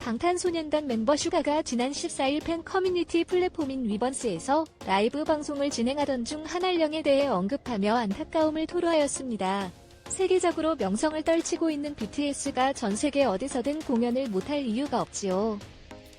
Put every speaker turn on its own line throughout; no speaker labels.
방탄소년단 멤버 슈가가 지난 14일 팬 커뮤니티 플랫폼인 위번스에서 라이브 방송을 진행하던 중 한알령에 대해 언급하며 안타까움을 토로하였습니다. 세계적으로 명성을 떨치고 있는 BTS가 전 세계 어디서든 공연을 못할 이유가 없지요.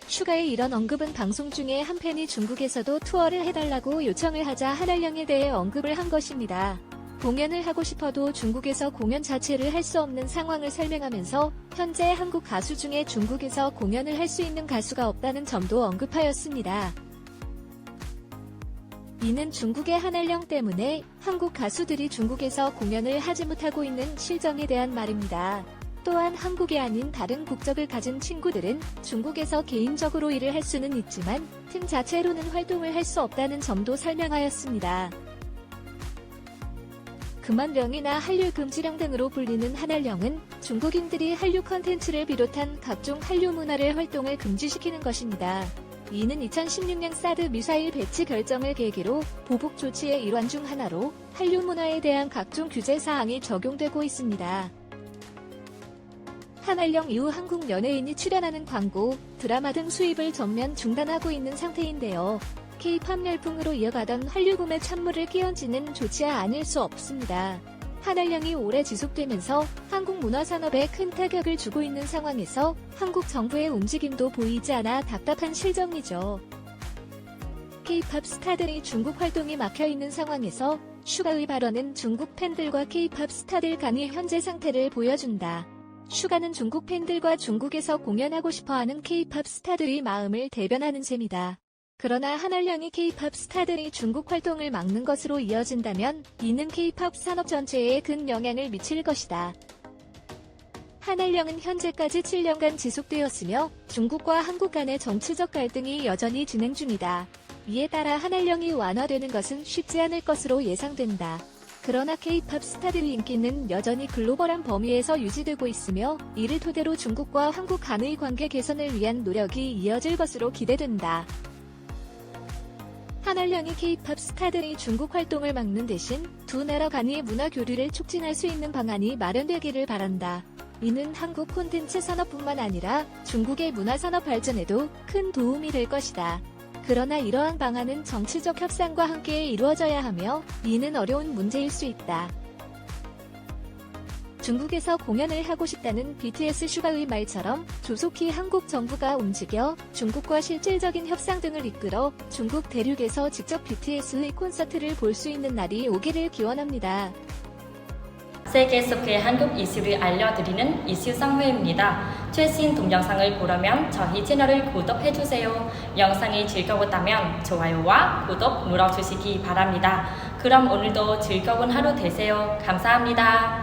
슈가의 이런 언급은 방송 중에 한 팬이 중국에서도 투어를 해달라고 요청을 하자 한알령에 대해 언급을 한 것입니다. 공연을 하고 싶어도 중국에서 공연 자체를 할 수 없는 상황을 설명하면서 현재 한국 가수 중에 중국에서 공연을 할 수 있는 가수가 없다는 점도 언급하였습니다. 이는 중국의 한알령 때문에 한국 가수들이 중국에서 공연을 하지 못하고 있는 실정에 대한 말입니다. 또한 한국이 아닌 다른 국적을 가진 친구들은 중국에서 개인적으로 일을 할 수는 있지만 팀 자체로는 활동을 할 수 없다는 점도 설명하였습니다. 금한령이나 한류 금지령 등으로 불리는 한알령은 중국인들이 한류 컨텐츠를 비롯한 각종 한류 문화를 활동을 금지시키는 것입니다. 이는 2016년 사드 미사일 배치 결정을 계기로 보복 조치의 일환 중 하나로 한류 문화에 대한 각종 규제 사항이 적용되고 있습니다. 한알령 이후 한국 연예인이 출연하는 광고, 드라마 등 수입을 전면 중단하고 있는 상태인데요. K-팝 열풍으로 이어가던 한류 구매 찬물을 끼얹지는 좋지 않을 수 없습니다. 한알령이 오래 지속되면서 한국 문화산업에 큰 타격을 주고 있는 상황에서 한국 정부의 움직임도 보이지 않아 답답한 실정이죠. K-팝 스타들이 중국 활동이 막혀있는 상황에서 슈가의 발언은 중국 팬들과 K-팝 스타들 간의 현재 상태를 보여준다. 슈가는 중국 팬들과 중국에서 공연하고 싶어하는 K-팝 스타들의 마음을 대변하는 셈이다. 그러나 한알령이 K-팝 스타들이 중국 활동을 막는 것으로 이어진다면 이는 K-팝 산업 전체에 큰 영향을 미칠 것이다. 한알령은 현재까지 7년간 지속되었으며 중국과 한국 간의 정치적 갈등이 여전히 진행 중이다. 이에 따라 한알령이 완화되는 것은 쉽지 않을 것으로 예상된다. 그러나 K-팝 스타들의 인기는 여전히 글로벌한 범위에서 유지되고 있으며 이를 토대로 중국과 한국 간의 관계 개선을 위한 노력이 이어질 것으로 기대된다. 한알령이 K-팝 스타들이 중국 활동을 막는 대신 두 나라 간의 문화 교류를 촉진할 수 있는 방안이 마련되기를 바란다. 이는 한국 콘텐츠 산업뿐만 아니라 중국의 문화 산업 발전에도 큰 도움이 될 것이다. 그러나 이러한 방안은 정치적 협상과 함께 이루어져야 하며 이는 어려운 문제일 수 있다. 중국에서 공연을 하고 싶다는 BTS 슈가의 말처럼 조속히 한국 정부가 움직여 중국과 실질적인 협상 등을 이끌어 중국 대륙에서 직접 BTS의 콘서트를 볼 수 있는 날이 오기를 기원합니다.
세계 속의 한국 이슈를 알려드리는 이슈 상회입니다. 최신 동영상을 보려면 저희 채널을 구독해주세요. 영상이 즐거웠다면 좋아요와 구독 눌러주시기 바랍니다. 그럼 오늘도 즐거운 하루 되세요. 감사합니다.